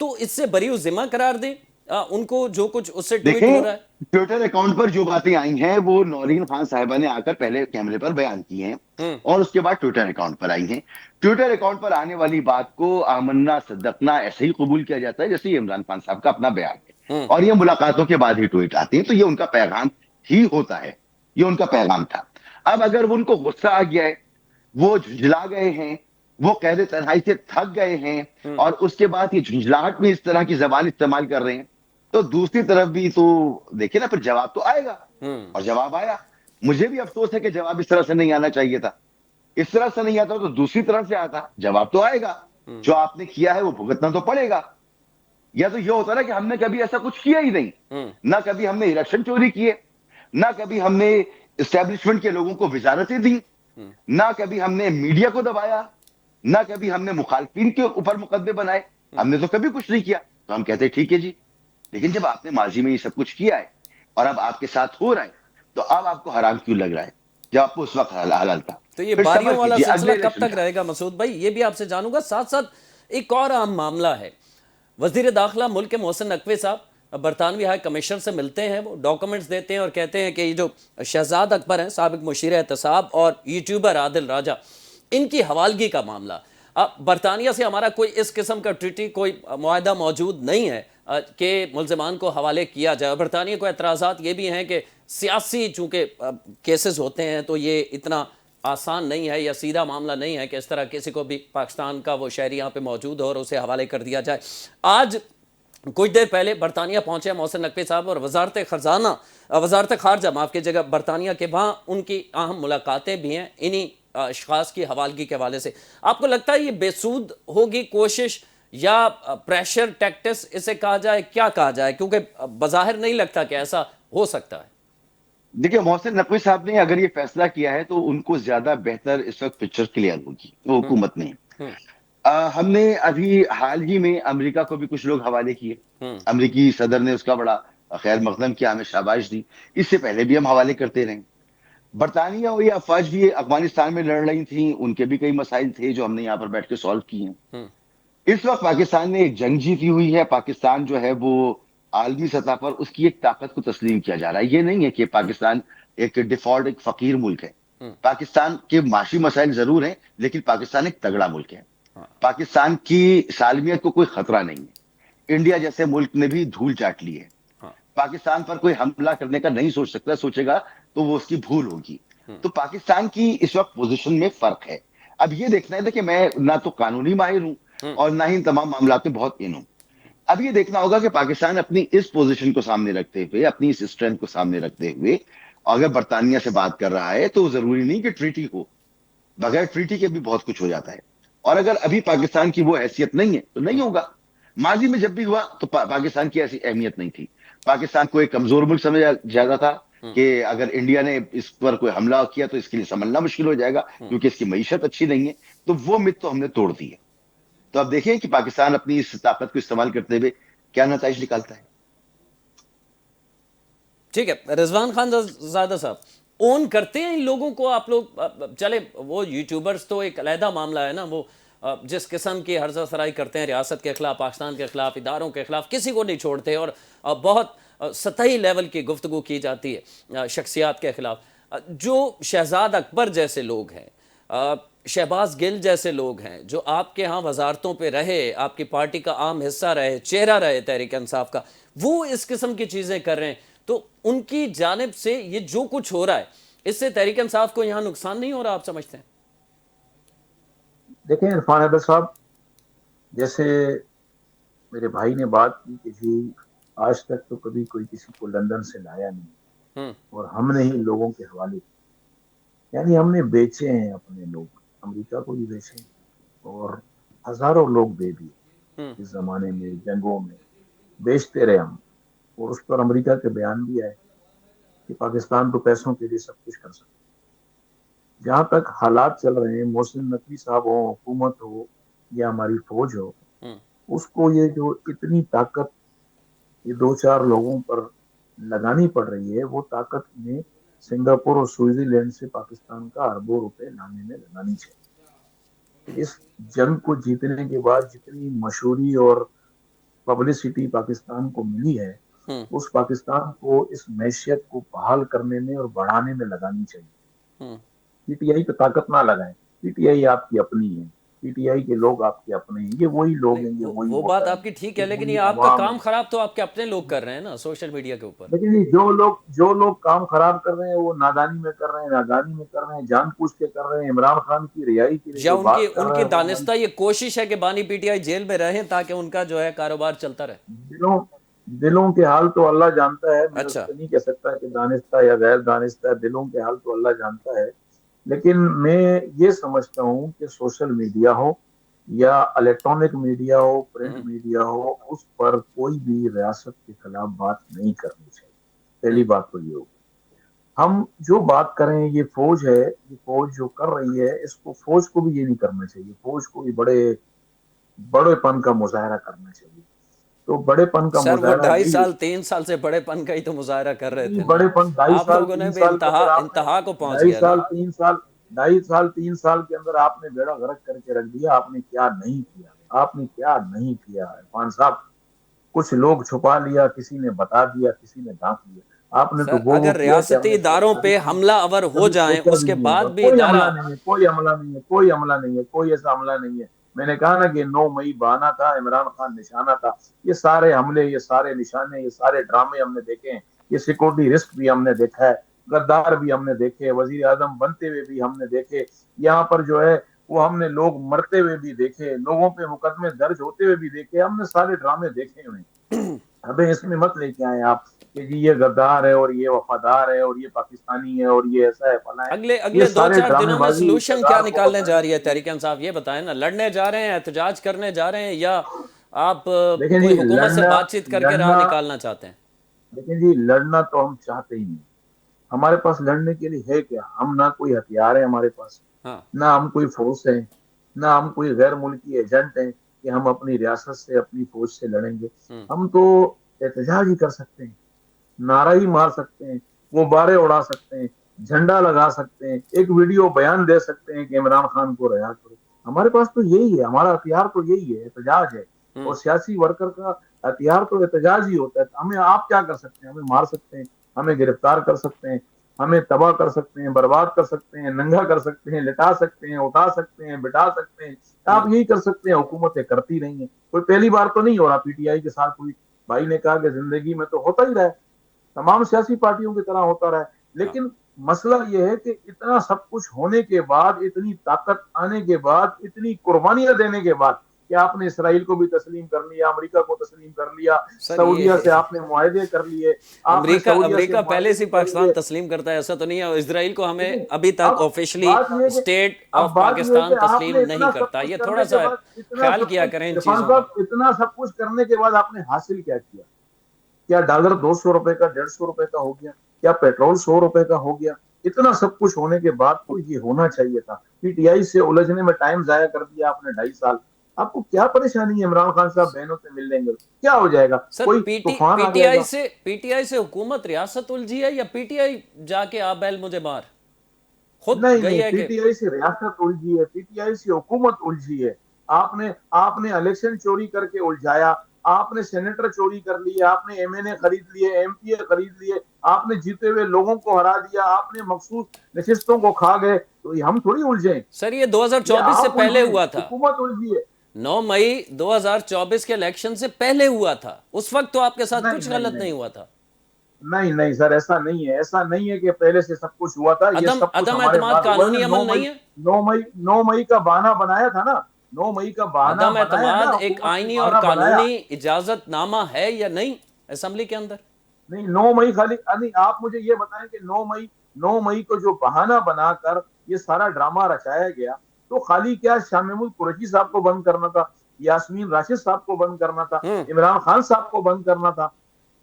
تو اس سے بری ذمہ قرار دیں ان کو جو کچھ اس سے ٹویٹ ہو رہا ہے. ٹویٹر اکاؤنٹ پر جو باتیں آئی ہیں وہ نورین خان صاحبہ نے آ کر پہلے کیمرے پر بیان کی ہیں اور اس کے بعد ٹویٹر اکاؤنٹ پر آئی ہیں. ٹویٹر اکاؤنٹ پر آنے والی بات کو آمنا صدقنا ایسے ہی قبول کیا جاتا ہے جیسے عمران خان صاحب کا اپنا بیان ہے، اور یہ ملاقاتوں کے بعد ہی ٹویٹ آتے ہیں، تو یہ ان کا پیغام ہی ہوتا ہے، یہ ان کا پیغام تھا. اب اگر ان کو غصہ آ گیا ہے، وہ جھنجھلا گئے ہیں، وہ قید تنہائی سے تھک گئے ہیں، اور اس کے بعد یہ جھنجھلاہٹ میں اس طرح کی زبان استعمال کر رہے ہیں، تو دوسری طرف بھی تو دیکھیں نا، پھر جواب تو آئے گا. اور جواب آیا. مجھے بھی افسوس ہے کہ جواب اس طرح سے نہیں آنا چاہیے تھا. اس طرح سے نہیں آتا تو دوسری طرف سے آتا، جواب تو آئے گا. جو آپ نے کیا ہے وہ بھگتنا تو پڑے گا. یا تو یہ ہوتا نا کہ ہم نے کبھی ایسا کچھ کیا ہی نہیں، نہ کبھی ہم نے الیکشن چوری کیے، نہ کبھی ہم نے اسٹیبلشمنٹ کے لوگوں کو وزارتیں دی، نہ کبھی ہم نے میڈیا کو دبایا، نہ کبھی ہم نے مخالفین کے اوپر مقدمے بنائے، ہم نے تو کبھی کچھ نہیں کیا. تو ہم کہتے ہیں ٹھیک ہے جی. لیکن جب آپ نے ماضی میں یہ سب کچھ کیا ہے اور اب آپ کے ساتھ ہو رہا ہے تو اب آپ کو حرام کیوں لگ رہا ہے جب آپ کو اس وقت حلال تھا؟ تو یہ پھر باریوں صبر والا کیجیے سلسلہ اگلے کب الیکشن تک کا. رہے گا مسعود بھائی، یہ بھی آپ سے جانوں گا. ساتھ ساتھ ایک اور اہم معاملہ ہے، وزیر داخلہ ملک کے محسن نقوی صاحب برطانوی ہائی کمشنر سے ملتے ہیں، وہ ڈاکومنٹس دیتے ہیں اور کہتے ہیں کہ یہ جو شہزاد اکبر ہیں سابق مشیر احتساب اور یوٹیوبر عادل راجہ، ان کی حوالگی کا معاملہ. اب برطانیہ سے ہمارا کوئی اس قسم کا ٹریٹی، کوئی معاہدہ موجود نہیں ہے کہ ملزمان کو حوالے کیا جائے. برطانیہ کو اعتراضات یہ بھی ہیں کہ سیاسی چونکہ کیسز ہوتے ہیں تو یہ اتنا آسان نہیں ہے یا سیدھا معاملہ نہیں ہے کہ اس طرح کسی کو بھی پاکستان کا وہ شہری یہاں پہ موجود ہو اور اسے حوالے کر دیا جائے. آج کچھ دیر پہلے برطانیہ پہنچے محسن نقوی صاحب اور وزارت خارجہ معاف کی جگہ برطانیہ کے، وہاں ان کی اہم ملاقاتیں بھی ہیں انہی اشخاص کی حوالگی کے حوالے سے. آپ کو لگتا ہے یہ بے سود ہوگی کوشش یا پریشر ٹیکٹس اسے کہا جائے، کیا کہا جائے؟ کیونکہ بظاہر نہیں لگتا کہ ایسا ہو سکتا ہے. دیکھیے محسن نقوی صاحب نے اگر یہ فیصلہ کیا ہے تو ان کو زیادہ بہتر اس وقت پکچر کلیئر ہوگی، وہ حکومت نے. ہم نے ابھی حال ہی میں امریکہ کو بھی کچھ لوگ حوالے کیے، امریکی صدر نے اس کا بڑا خیر مقدم کیا، ہمیں شاباش دی. اس سے پہلے بھی ہم حوالے کرتے رہے. برطانیہ اور یہ افواج بھی افغانستان میں لڑ رہی تھیں، ان کے بھی کئی مسائل تھے جو ہم نے یہاں پر بیٹھ کے سالو کیے ہیں. اس وقت پاکستان نے ایک جنگ جیتی ہوئی ہے. پاکستان جو ہے وہ عالمی سطح پر اس کی ایک طاقت کو تسلیم کیا جا رہا ہے. یہ نہیں ہے کہ پاکستان ایک ڈیفالٹ ایک فقیر ملک ہے. پاکستان کے معاشی مسائل ضرور ہیں لیکن پاکستان ایک تگڑا ملک ہے. پاکستان کی سالمیت کو کوئی خطرہ نہیں ہے. انڈیا جیسے ملک نے بھی دھول چاٹ لی ہے. پاکستان پر کوئی حملہ کرنے کا نہیں سوچ سکتا، سوچے گا تو وہ اس کی بھول ہوگی. تو پاکستان کی اس وقت پوزیشن میں فرق ہے. اب یہ دیکھنا ہے کہ میں نہ تو قانونی ماہر ہوں اور نہ ہی ان تمام معاملات میں بہت ان ہوں. اب یہ دیکھنا ہوگا کہ پاکستان اپنی اس پوزیشن کو سامنے رکھتے ہوئے، اپنی اس اسٹرینتھ کو سامنے رکھتے ہوئے اگر برطانیہ سے بات کر رہا ہے تو ضروری نہیں کہ ٹریٹی ہو، بغیر ٹریٹی کے بھی بہت کچھ ہو جاتا ہے. اور اگر ابھی پاکستان کی وہ حیثیت نہیں ہے تو نہیں ہوگا. ماضی میں جب بھی ہوا تو پاکستان کی ایسی اہمیت نہیں تھی. پاکستان کو ایک کمزور ملک سمجھا جاتا تھا کہ اگر انڈیا نے اس پر کوئی حملہ کیا تو اس کے لیے سنبھلنا مشکل ہو جائے گا کیونکہ اس کی معیشت اچھی نہیں ہے. تو وہ مت تو ہم نے توڑ دی ہے. تو اب دیکھیں کہ پاکستان اپنی اس طاقت کو استعمال کرتے ہوئے کیا نتائج نکالتا ہے. ٹھیک ہے رضوان خان زادہ صاحب، اون کرتے ہیں ان لوگوں کو آپ لوگ؟ چلے وہ یوٹیوبرز تو ایک علیحدہ معاملہ ہے نا، وہ جس قسم کی ہرزہ سرائی کرتے ہیں ریاست کے خلاف، پاکستان کے خلاف، اداروں کے خلاف، کسی کو نہیں چھوڑتے اور بہت سطحی لیول کی گفتگو کی جاتی ہے شخصیات کے خلاف. جو شہزاد اکبر جیسے لوگ ہیں، شہباز گل جیسے لوگ ہیں جو آپ کے ہاں وزارتوں پہ رہے، آپ کی پارٹی کا عام حصہ رہے، چہرہ رہے تحریک انصاف کا، وہ اس قسم کی چیزیں کر رہے ہیں، تو ان کی جانب سے یہ جو کچھ ہو رہا ہے اس سے تحریک انصاف کو یہاں نقصان نہیں ہو رہا، آپ سمجھتے ہیں؟ دیکھیں عرفان حیدر صاحب، جیسے میرے بھائی نے بات کی کہ جی آج تک تو کبھی کوئی کسی کو لندن سے لایا نہیں اور ہم نے ہی لوگوں کے حوالے کیے، یعنی ہم نے بیچے ہیں اپنے لوگ، امریکہ کو بھی بیچے اور ہزاروں لوگ دے دیے اس زمانے میں، جنگوں میں بیچتے رہے ہم. اور اس پر امریکہ کے بیان بھی آئے کہ پاکستان تو پیسوں کے لیے سب کچھ کر سکتا. جہاں تک حالات چل رہے ہیں، محسن نقوی صاحب ہو، حکومت ہو یا ہماری فوج ہو، اس کو یہ جو اتنی طاقت یہ دو چار لوگوں پر لگانی پڑ رہی ہے، وہ طاقت میں سنگاپور اور سوئٹزر لینڈ سے پاکستان کا اربوں روپے لانے میں لگانی چاہیے. اس جنگ کو جیتنے کے بعد جتنی مشہوری اور پبلسٹی پاکستان کو ملی ہے، اس پاکستان کو اس معیشت کو بحال کرنے میں اور بڑھانے میں لگانی چاہیے. پی ٹی آئی پہ طاقت نہ لگائیں. پی ٹی آئی آپ کی اپنی ہے، پی ٹی آئی کے لوگ آپ کے اپنے ہیں، یہ وہی لوگ ہیں، یہ وہی وہ بات ووٹر آپ کی ٹھیک ہے، ہیں، لیکن وہی یہ آپ کا عوام کام ہیں. خراب تو آپ کے اپنے لوگ کر رہے ہیں نا سوشل میڈیا کے اوپر. لیکن جو لوگ کام خراب کر رہے ہیں وہ نادانی میں کر رہے ہیں، نادانی میں کر رہے ہیں، جان بوجھ کے کر رہے ہیں. عمران خان کی رہائی کے لیے یا جو ان بات کر کی رہے ہیں وہ ہماری دانستہ یہ کوشش ہے کہ بانی پی ٹی آئی جیل میں رہیں تاکہ ان کا جو ہے کاروبار چلتا رہے. دلوں کے حال تو اللہ جانتا ہے. میں اس اچھا، سے نہیں کہہ سکتا کہ دانستہ یا غیر دانستہ، دلوں کے حال تو اللہ جانتا ہے. لیکن میں یہ سمجھتا ہوں کہ سوشل میڈیا ہو یا الیکٹرانک میڈیا ہو، پرنٹ میڈیا ہو، اس پر کوئی بھی ریاست کے خلاف بات نہیں کرنی چاہیے. پہلی بات تو یہ ہوگی. ہم جو بات کریں یہ فوج ہے، یہ فوج جو کر رہی ہے اس کو، فوج کو بھی یہ نہیں کرنا چاہیے، فوج کو بھی بڑے پن کا مظاہرہ کرنا چاہیے. تو بڑے پن کا سر وہ مظاہرہ 2.5 سال یہی 3 سال سے بڑے پن کا ہی تو مظاہرہ کر رہے ہے. تھے نا. بڑے پن ڈھائی آپ سال لوگوں نے تین بھی سال کے اندر آپ نے انتہا کو پہنچ ڈھائی گیا نا. سال تین سال 2.5 سال 3 سال کے اندر آپ نے بیڑا غرق کر کے رکھ دیا. آپ نے کیا نہیں کیا، آپ نے کیا نہیں کیا عرفان صاحب. کچھ لوگ چھپا لیا، کسی نے بتا دیا، کسی نے ڈھانپ لیا. آپ نے سر تو وہ اگر کیا کہ ہم ریاستی نے اداروں سوچا بھی پہ نہیں، حملہ آور ہو کبھی جائیں سوچا اس بھی کے نہیں بعد ہوگا. بھی کوئی ادارہ. عملہ نہیں ہے، کوئی عملہ نہیں ہے، کوئی عملہ نہیں ہے، کوئی ایسا عملہ نہیں ہے. میں نے کہا نا کہ 9 مئی بہانا تھا، عمران خان نشانہ تھا. یہ سارے حملے، یہ سارے نشانے، یہ سارے ڈرامے ہم نے دیکھے ہیں. یہ سیکورٹی رسک بھی ہم نے دیکھا ہے، غدار بھی ہم نے دیکھے، وزیر اعظم بنتے ہوئے بھی ہم نے دیکھے. یہاں پر جو ہے وہ ہم نے لوگ مرتے ہوئے بھی دیکھے، لوگوں پہ مقدمے درج ہوتے ہوئے بھی دیکھے. ہم نے سارے ڈرامے دیکھے ہوئے. ابھی اس میں مت لے کے آئے آپ کہ جی یہ غدار ہے اور یہ وفادار ہے اور یہ پاکستانی ہے اور یہ ایسا ہے فلاں ہے. اگلے یہ اگلے دو سارے چار ڈرامے دنوں میں بازی سلوشن کیا اقتدار کو نکالنے بتانے جا کے رہی ہے لیے. تحریک انصاف؟ یہ بتائیں نا. لڑنے جا رہے ہیں، احتجاج کرنے جا رہے ہیں، یا آپ دیکھیں کوئی جی حکومت سے لڑنا بات چیت کر کے راہ لڑنا نکالنا چاہتے ہیں؟ دیکھیں جی لڑنا تو ہم چاہتے ہی نہیں. ہمارے پاس لڑنے کے لیے ہے کیا؟ ہم نہ کوئی ہتھیار ہے ہمارے پاس، ہاں. نہ ہم کوئی فورس ہیں، نہ ہم کوئی غیر ملکی ایجنٹ ہیں کہ ہم اپنی ریاست سے اپنی فوج سے لڑیں گے. ہم تو احتجاج ہی کر سکتے ہیں، نعرہ ہی مار سکتے ہیں، غبارے اڑا سکتے ہیں، جھنڈا لگا سکتے ہیں، ایک ویڈیو بیان دے سکتے ہیں کہ عمران خان کو رہا کرو. ہمارے پاس تو یہی ہے، ہمارا ہتھیار تو یہی ہے، احتجاج ہے. اور سیاسی ورکر کا ہتھیار تو احتجاج ہی ہوتا ہے. ہمیں آپ کیا کر سکتے ہیں؟ ہمیں مار سکتے ہیں، ہمیں گرفتار کر سکتے ہیں، ہمیں تباہ کر سکتے ہیں، برباد کر سکتے ہیں، ننگا کر سکتے ہیں، لٹا سکتے ہیں، اٹھا سکتے ہیں، بٹا سکتے ہیں. آپ یہی کر سکتے ہیں. حکومتیں کرتی نہیں ہیں. کوئی پہلی بار تو نہیں ہو رہا پی ٹی آئی کے ساتھ. کوئی بھائی نے کہا کہ زندگی میں تو ہوتا ہی رہا ہے، تمام سیاسی پارٹیوں کی طرح ہوتا رہا ہے. لیکن مسئلہ یہ ہے کہ اتنا سب کچھ ہونے کے بعد، اتنی طاقت آنے کے بعد، اتنی قربانیاں دینے کے بعد کہ آپ نے اسرائیل کو بھی تسلیم کر لیا، امریکہ کو تسلیم کر لیا، سر سعودیہ یہ سے آپ نے معاہدے کر لیے، آپ نے سعودیہ سے امریکہ پہلے معاہدے سے بھی کر پاکستان لیے. تسلیم کرتا ہے، ایسا تو نہیں ہے. اسرائیل کو ہمیں لیکن ابھی تک اب آفیشلی بات یہ ہے کہ اسٹیٹ اب آف بات یہ ہے پاکستان کہ آپ تسلیم نے نہیں اتنا سب کرتا. کچھ یہ کرنے تھوڑا کے سا بعد، اتنا خیال سب کیا کچھ کریں ان عرفان چیزوں کا. صاحب، اتنا سب کچھ کرنے کے بعد آپ نے حاصل کیا کیا؟ کیا ڈالر 200 روپے کا 150 روپے کا ہو گیا؟ کیا پیٹرول 100 روپے کا ہو گیا؟ اتنا سب کچھ ہونے کے بعد تو یہ ہونا چاہیے تھا. پی ٹی آئی سے الجھنے میں ٹائم ضائع کر دیا آپ نے 2.5 سال. آپ کو کیا پریشانی ہے؟ عمران خان صاحب بہنوں سے مل لیں گے کیا ہو جائے گا؟ سر کوئی طوفان آ جائے گا؟ پی ٹی آئی سے حکومت ریاست الجھی ہے، یا پی ٹی آئی جا کے آپ بیل مجھے مار خود نہیں گئی نہیں، ہے پی کہ؟ ٹی آئی سے ریاست الجھی ہے، پی ٹی آئی سے حکومت الجھی ہے. آپ نے الیکشن چوری کر کے الجھایا، آپ نے سینیٹر چوری کر لیے، آپ نے ایم این اے خرید لیے، ایم پی اے خرید لیے، آپ نے جیتے ہوئے لوگوں کو ہرا دیا، آپ نے مخصوص نشستوں کو کھا گئے. تو یہ ہم تھوڑی الجھیں، سر یہ یہ 2024 سے آپ پہلے الجھیں، ہوا تھا. حکومت الجھی ہے. 9 مئی 2024 کے الیکشن سے پہلے ہوا تھا. اس وقت تو آپ کے ساتھ نہیں کچھ نہیں غلط نہیں نہیں ہوا تھا. نہیں نہیں سر، ایسا نہیں ہے، ایسا نہیں ہے کہ پہلے سے سب کچھ ہوا تھا. یہ سب کچھ عدم ہمارے اعتماد بعد ہوا ہے نا. قانونی عمل نہیں ہے. 9 مئی کا بہانہ بنایا تھا نا. 9 مئی کا بہانہ عدم بنایا نا، اعتماد ایک حکومت نے آئینی اور بہانہ بنایا. قانونی اجازت نامہ ہے یا نہیں اسمبلی کے اندر؟ نہیں 9 مئی خالی نہیں. آپ مجھے یہ بتائیں کہ 9 مئی کو جو بہانہ بنا کر یہ سارا ڈرامہ رچایا گیا، تو خالی کیا شاہ محمود قریشی صاحب کو بند کرنا تھا، یاسمین راشد صاحب کو بند کرنا تھا، عمران خان صاحب کو بند کرنا تھا،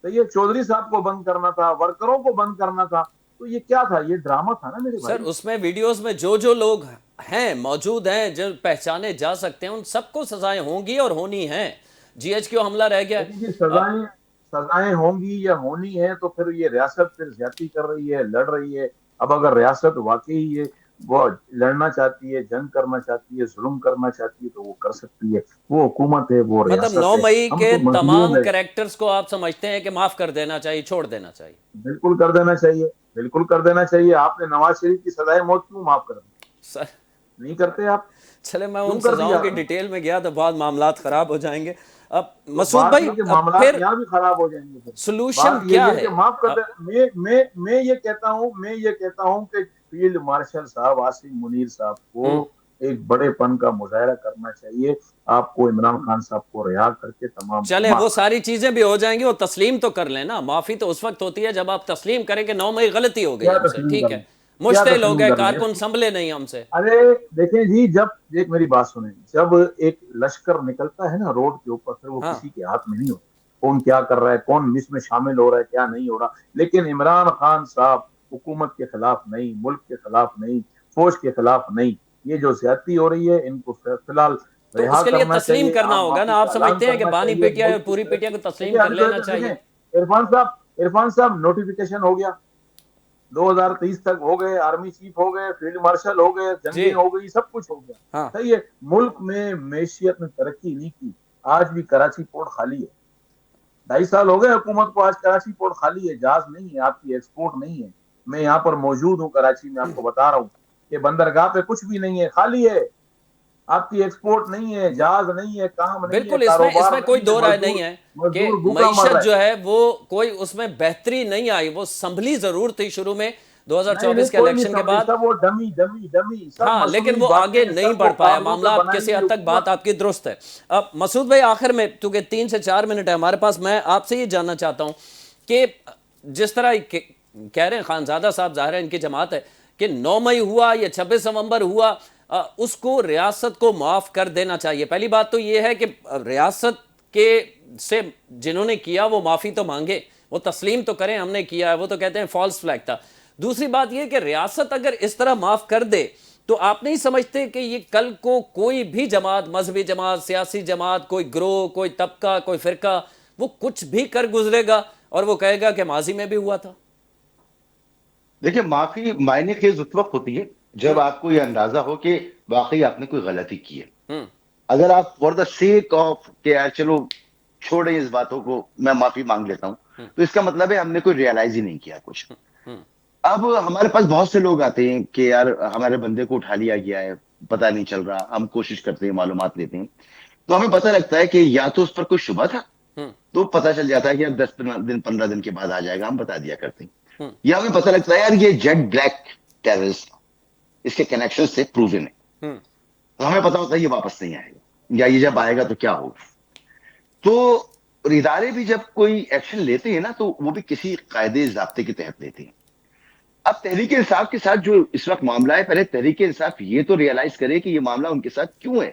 سید چودھری صاحب کو بند کرنا تھا، ورکروں کو بند کرنا تھا؟ تو یہ کیا تھا؟ یہ ڈرامہ تھا نا میرے سر بھائی. اس میں ویڈیوز میں جو لوگ ہیں موجود ہیں جو پہچانے جا سکتے ہیں، ان سب کو سزائیں ہوں گی اور ہونی ہیں. جی ایچ کیو حملہ رہ گیا. لیکن یہ سزائیں ہوں گی یا ہونی ہے تو پھر یہ ریاست پھر زیادتی کر رہی ہے، لڑ رہی ہے. اب اگر ریاست واقعی یہ وہ لڑنا چاہتی ہے، جنگ کرنا چاہتی ہے، ظلم کرنا چاہتی ہے تو وہ کر سکتی ہے. وہ حکومت ہے، وہ مطلب ریاست نو ہے. مئی ہم کے تو مظلوم تمام ہے. کریکٹرز کو آپ سمجھتے ہیں کہ معاف کر دینا چاہیے، چھوڑ دینا چاہیے؟ بالکل کر دینا چاہیے، بالکل کر دینا چاہیے. آپ نے نواز شریف کی سزائے موت کیوں معاف کر دی؟ سر نہیں کرتے آپ. چلے میں کیوں ان کر دیا سزاؤں کی آپ نے؟ ڈیٹیل میں گیا تو بعد معاملات خراب ہو جائیں گے. اب تو مسعود بات بھائی، یہ کہ اب معاملات پھر یہاں بھی خراب ہو جائیں گے. پھر سلوشن بات کیا یہی ہے کہ ہے؟ معاف کر اب دے. میں یہ کہتا ہوں کہ فیلڈ مارشل صاحب عاصم منیر صاحب کو ایک بڑے پن کا مظاہرہ کرنا چاہیے. آپ کو عمران خان صاحب کو رہا کر کے تمام کو چلے معاف وہ کر ساری چیزیں بھی ہو جائیں گی، وہ تسلیم تو کر لینا. معافی تو اس وقت ہوتی ہے جب آپ تسلیم کریں کہ 9 مئی غلطی ہو گئی کیا ہم سے. تسلیم ٹھیک ہے، کرنا؟ کیا مشتعل ہو تسلیم گئے، کرنا کارکن سنبھلے نہیں ہم سے. ارے دیکھیں جی، جب ایک میری بات سنیں، جب ایک لشکر نکلتا ہے نا روڈ کے اوپر، پھر وہ ہاں کسی کے ہاتھ میں نہیں ہوتا کون کیا کر رہا ہے، کون اس میں شامل ہو رہا ہے، کیا نہیں ہو رہا. لیکن عمران خان صاحب حکومت کے خلاف نہیں، ملک کے خلاف نہیں، فوج کے خلاف نہیں. یہ جو زیادتی ہو رہی ہے ان کو فی الحال تو رہا اس کے لیے کرنا تسلیم چاہیے. کرنا ہوگا معافی نا. آپ کا اعلان سمجھتے ہیں کہ کرنا بانی چاہیے پیٹیا اور ملک کی پوری طرف پیٹیا سے. کو تسلیم دیکھیں کر ابھی لینا تو چاہیے؟ دیکھیں عرفان صاحب نوٹیفیکیشن ہو گیا، 2023 تک ہو گئے، آرمی چیف ہو گئے، فیلڈ مارشل ہو گئے، جی جنگیں ہو گئی، سب کچھ ہو گیا. ہاں. صحیح ہے. ملک میں معیشت نے ترقی نہیں کی. آج بھی کراچی پورٹ خالی ہے. 2.5 سال ہو گئے حکومت کو. آج کراچی پورٹ خالی ہے. جہاز نہیں ہے، آپ کی ایکسپورٹ نہیں ہے. میں یہاں پر موجود ہوں کراچی میں، آپ کو بتا رہا ہوں کہ بندرگاہ پہ کچھ بھی نہیں ہے، خالی ہے. آپ کی ایکسپورٹ نہیں ہے، جہاز نہیں ہے، کام نہیں ہے، بالکل، اس کاروبار میں کوئی نہیں ہے. دو رائے نہیں ہے کہ مزدور بھوکا مر رہا معیشت ہے. جو ہے وہ کوئی اس میں بہتری نہیں آئی. وہ سنبھلی ضرور تھی شروع میں نہیں 2024 کے کوئی نہیں الیکشن کے سمجھ بعد. سب وہ ڈمی سب ہاں، لیکن مصنوعی وہ آگے باتیں، نہیں سب وہ بڑھ پایا کاغذوں معاملہ. پہ اب بنائی کسی ہوئی حد تک بات حکومت. آپ کی درست ہے. اب مسعود بھائی آخر میں، کیونکہ 3 سے 4 منٹ ہے ہمارے پاس، میں آپ سے یہ جاننا چاہتا ہوں کہ جس طرح کہہ رہے ہیں خانزادہ صاحب، ظاہر ہے ان کی جماعت ہے کہ 9 مئی ہوا یا 26 نومبر ہوا، اس کو ریاست کو معاف کر دینا چاہیے. پہلی بات تو یہ ہے کہ ریاست کے سے جنہوں نے کیا وہ معافی تو مانگے، وہ تسلیم تو کریں ہم نے کیا ہے. وہ تو کہتے ہیں فالس فلیگ تھا. دوسری بات یہ کہ ریاست اگر اس طرح معاف کر دے تو آپ نہیں سمجھتے کہ یہ کل کو کوئی بھی جماعت، مذہبی جماعت، سیاسی جماعت، کوئی گروہ، کوئی طبقہ، کوئی فرقہ، وہ کچھ بھی کر گزرے گا اور وہ کہے گا کہ ماضی میں بھی ہوا تھا؟ دیکھیں معافی معنی خیز اس وقت ہوتی ہے جب آپ کو یہ اندازہ ہو کہ واقعی آپ نے کوئی غلطی کی ہے. اگر آپ فور دا سیک آف کہ یار چلو چھوڑیں اس باتوں کو، میں معافی مانگ لیتا ہوں، تو اس کا مطلب ہے ہم نے کوئی ریئلائز ہی نہیں کیا کچھ. اب ہمارے پاس بہت سے لوگ آتے ہیں کہ یار ہمارے بندے کو اٹھا لیا گیا ہے، پتہ نہیں چل رہا. ہم کوشش کرتے ہیں، معلومات لیتے ہیں، تو ہمیں پتہ لگتا ہے کہ یا تو اس پر کوئی شبہ تھا، تو پتہ چل جاتا ہے کہ یار 10 دن 15 دن کے بعد آ جائے گا، ہم بتا دیا کرتے ہیں. یا ہمیں پتہ لگتا ہے یار یہ جیٹ بلیک ٹیررسٹ، اس کے کنیکشن سے پروون ہے، تو ہمیں پتہ ہوتا ہے یہ واپس نہیں آئے گا، یا یہ جب آئے گا تو کیا ہوگا. تو ادارے بھی جب کوئی ایکشن لیتے ہیں نا تو وہ بھی کسی قاعدے ضابطے کے تحت لیتے ہیں. اب تحریک انصاف کے ساتھ جو اس وقت معاملہ ہے، پہلے تحریک انصاف یہ تو ریئلائز کرے کہ یہ معاملہ ان کے ساتھ کیوں ہے.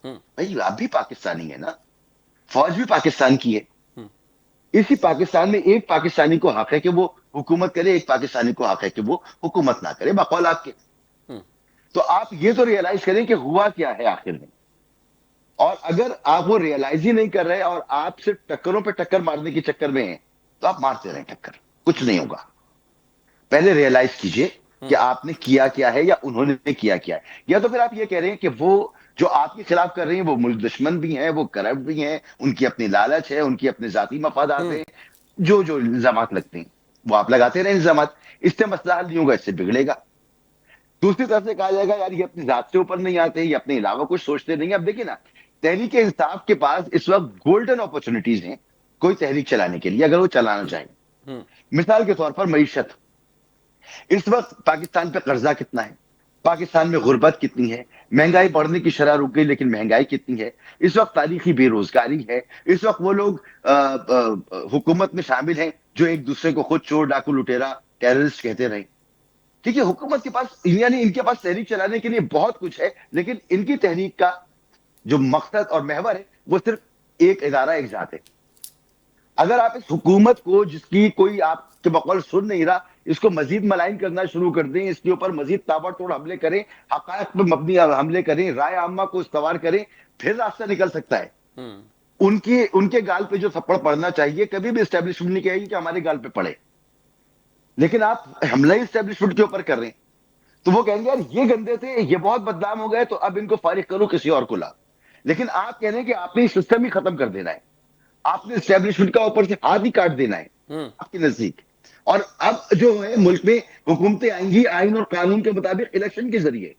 بھائی آپ بھی پاکستانی ہیں نا، فوج بھی پاکستان کی ہے. اسی پاکستان میں ایک پاکستانی کو حق ہے کہ وہ حکومت کرے، ایک پاکستانی کو حق ہے کہ وہ حکومت نہ کرے بقول آپ کے. تو آپ یہ تو ریئلائز کریں کہ ہوا کیا ہے آخر میں. اور اگر آپ وہ ریئلائز ہی نہیں کر رہے اور آپ صرف ٹکروں پہ ٹکر مارنے کے چکر میں ہیں، تو آپ مارتے رہیں ٹکر، کچھ نہیں ہوگا. پہلے ریئلائز کیجئے کہ آپ نے کیا کیا ہے یا انہوں نے کیا کیا ہے. یا تو پھر آپ یہ کہہ رہے ہیں کہ وہ جو آپ کے خلاف کر رہے ہیں وہ ملک دشمن بھی ہیں، وہ کرپٹ بھی ہیں، ان کی اپنی لالچ ہے، ان کی اپنے ذاتی مفادات ہیں. جو الزامات لگتے ہیں وہ آپ لگاتے رہیں الزامات. اس سے مسئلہ حل نہیں ہوگا، اس سے بگڑے گا. دوسری طرف سے کہا جائے گا یار یہ اپنی ذات سے اوپر نہیں آتے، یہ اپنے علاوہ کچھ سوچتے نہیں. اب دیکھیں نا، تحریک انصاف کے پاس اس وقت گولڈن اپرچونٹیز ہیں کوئی تحریک چلانے کے لیے، اگر وہ چلانا چاہیں. مثال کے طور پر معیشت. اس وقت پاکستان پہ قرضہ کتنا ہے، پاکستان میں غربت کتنی ہے، مہنگائی بڑھنے کی شرح رک گئی لیکن مہنگائی کتنی ہے. اس وقت تاریخی بے روزگاری ہے. اس وقت وہ لوگ حکومت میں شامل ہیں جو ایک دوسرے کو خود چور، ڈاکو، لٹیرا، ٹیررسٹ کہتے رہے. ٹھیک ہے، حکومت کے پاس یعنی ان کے پاس تحریک چلانے کے لیے بہت کچھ ہے، لیکن ان کی تحریک کا جو مقصد اور محور ہے وہ صرف ایک ادارہ، ایک ذات ہے. اگر آپ اس حکومت کو، جس کی کوئی آپ کے بقول سن نہیں رہا، اس کو مزید ملائن کرنا شروع کر دیں، اس کے اوپر مزید تابڑ توڑ حملے کریں، حقائق پہ مبنی حملے کریں، رائے عامہ کو استوار کریں، پھر راستہ نکل سکتا ہے. ان کے گال پہ جو تھپڑ پڑنا چاہیے، کبھی بھی اسٹیبلشمنٹ نہیں کہے گی کہ ہمارے گال پہ پڑے. لیکن آپ حملہ ہی اسٹیبلشمنٹ کے اوپر کر رہے ہیں، تو وہ کہیں گے یار یہ گندے تھے، یہ بہت بدنام ہو گئے، تو اب ان کو فارغ کرو، کسی اور کو لا. لیکن آپ کہہ رہے ہیں کہ آپ نے سسٹم ہی ختم کر دینا ہے، آپ نے اسٹیبلشمنٹ کا اوپر سے ہاتھ ہی کاٹ دینا ہے آپ کے نزدیک. اور اب جو ہے ملک میں حکومتیں آئیں گی آئین اور قانون کے مطابق الیکشن کے ذریعے.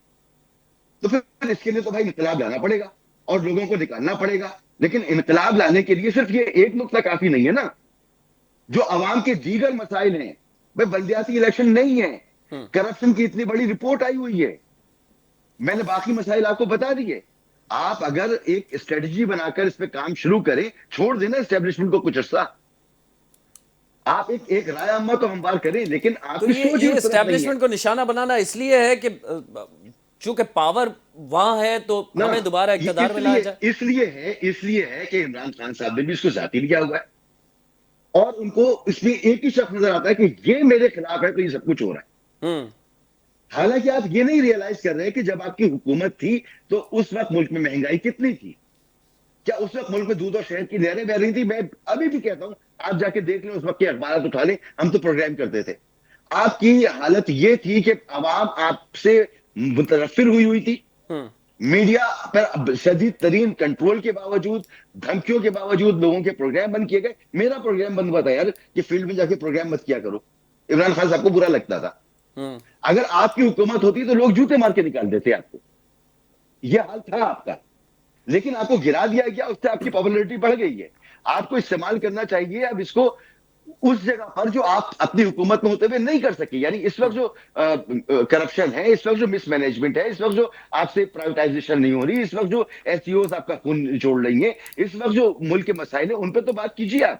تو پھر اس کے لیے تو بھائی انقلاب لانا پڑے گا اور لوگوں کو نکالنا پڑے گا. لیکن انقلاب لانے کے لیے صرف یہ ایک نقطہ کافی نہیں ہے نا. جو عوام کے دیگر مسائل ہیں، بھائی بلدیاتی الیکشن نہیں ہے، کرپشن کی اتنی بڑی رپورٹ آئی ہوئی ہے، میں نے باقی مسائل آپ کو بتا دیے. آپ اگر ایک اسٹریٹجی بنا کر اس پہ کام شروع کریں، چھوڑ دینا اسٹیبلشمنٹ کو کچھ عرصہ، آپ ایک رائے عامہ تو ہموار کریں، لیکن آپ تو کی سوچ ہی یہ اس طرف نہیں ہے. اسٹیبلشمنٹ کو نشانہ بنانا اس لیے ہے کہ چونکہ پاور وہاں ہے تو نہ ہمیں دوبارہ یہ اقتدار میں لایا جائے. اس لیے ہے کہ عمران خان صاحب نے بھی اس کو ذاتی لیا ہوا ہے، اور ان کو اس میں ایک ہی شخص نظر آتا ہے کہ یہ میرے خلاف ہے تو یہ سب کچھ ہو رہا ہے. حالانکہ آپ یہ نہیں ریئلائز کر رہے کہ جب آپ کی حکومت تھی تو اس وقت ملک میں مہنگائی کتنی تھی. کیا اس وقت ملک میں دودھ اور شہد کی نہریں بہ رہی تھی؟ میں ابھی بھی کہتا ہوں آپ جا کے دیکھ لیں اس وقت کے اخبارات اٹھا لیں, ہم تو پروگرام کرتے تھے. آپ کی حالت یہ تھی کہ عوام آپ سے متنفر ہوئی تھی. میڈیا پر شدید ترین کنٹرول کے باوجود, دھمکیوں کے باوجود لوگوں کے پروگرام بند کیے گئے. میرا پروگرام بند ہوا تھا یار کہ فیلڈ میں جا کے پروگرام مت کیا کرو. عمران خان صاحب کو برا لگتا تھا. اگر آپ کی حکومت ہوتی تو لوگ جوتے مار کے نکال دیتے آپ کو. یہ حال تھا آپ کا, لیکن آپ کو گرا دیا گیا, اس سے آپ کی پاپولرٹی بڑھ گئی ہے. آپ کو استعمال کرنا چاہیے اب اس کو اس جگہ پر جو آپ اپنی حکومت میں ہوتے ہوئے نہیں کر سکے. یعنی اس وقت جو کرپشن ہے, اس وقت جو مس مینجمنٹ ہے, اس وقت جو آپ سے پرائیویٹائزیشن نہیں ہو رہی, اس وقت جو ایس سی اوز آپ کا خون جوڑ رہی ہیں, اس وقت جو ملک کے مسائل ہیں ان پہ تو بات کیجیے آپ.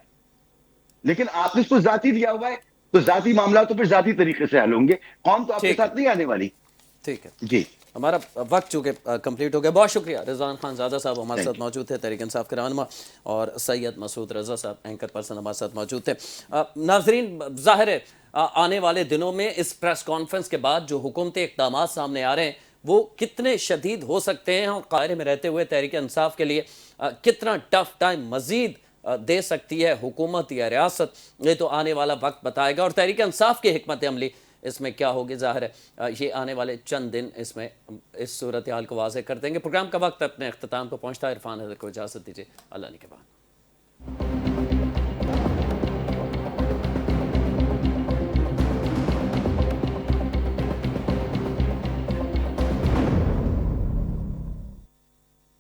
لیکن آپ نے اس کو ذاتی دیا ہوا ہے, تو ذاتی معاملات تو پھر ذاتی طریقے سے حل ہوں گے. قوم تو آپ کے ٹھیک ہے, ساتھ نہیں آنے والی. ٹھیک ہے. جی ہمارا وقت چونکہ کمپلیٹ ہو گیا. بہت شکریہ رضوان خان زادہ صاحب ہمارے Thank ساتھ موجود تھے, تحریک انصاف کے رہنما, اور سید مسعود رضا صاحب اینکر پرسن ہمارے ساتھ موجود تھے. ناظرین, ظاہر ہے آنے والے دنوں میں اس پریس کانفرنس کے بعد جو حکومتی اقدامات سامنے آ رہے ہیں وہ کتنے شدید ہو سکتے ہیں, اور قاہرے میں رہتے ہوئے تحریک انصاف کے لیے کتنا ٹف ٹائم مزید دے سکتی ہے حکومت یا ریاست, یہ تو آنے والا وقت بتائے گا. اور تحریک انصاف کی حکمت عملی اس میں کیا ہوگی, ظاہر ہے یہ آنے والے چند دن اس میں اس صورتحال کو واضح کر دیں گے. پروگرام کا وقت اپنے اختتام کو پہنچتا ہے. عرفان حیدر کو اجازت دیجیے, اللہ نگہبان.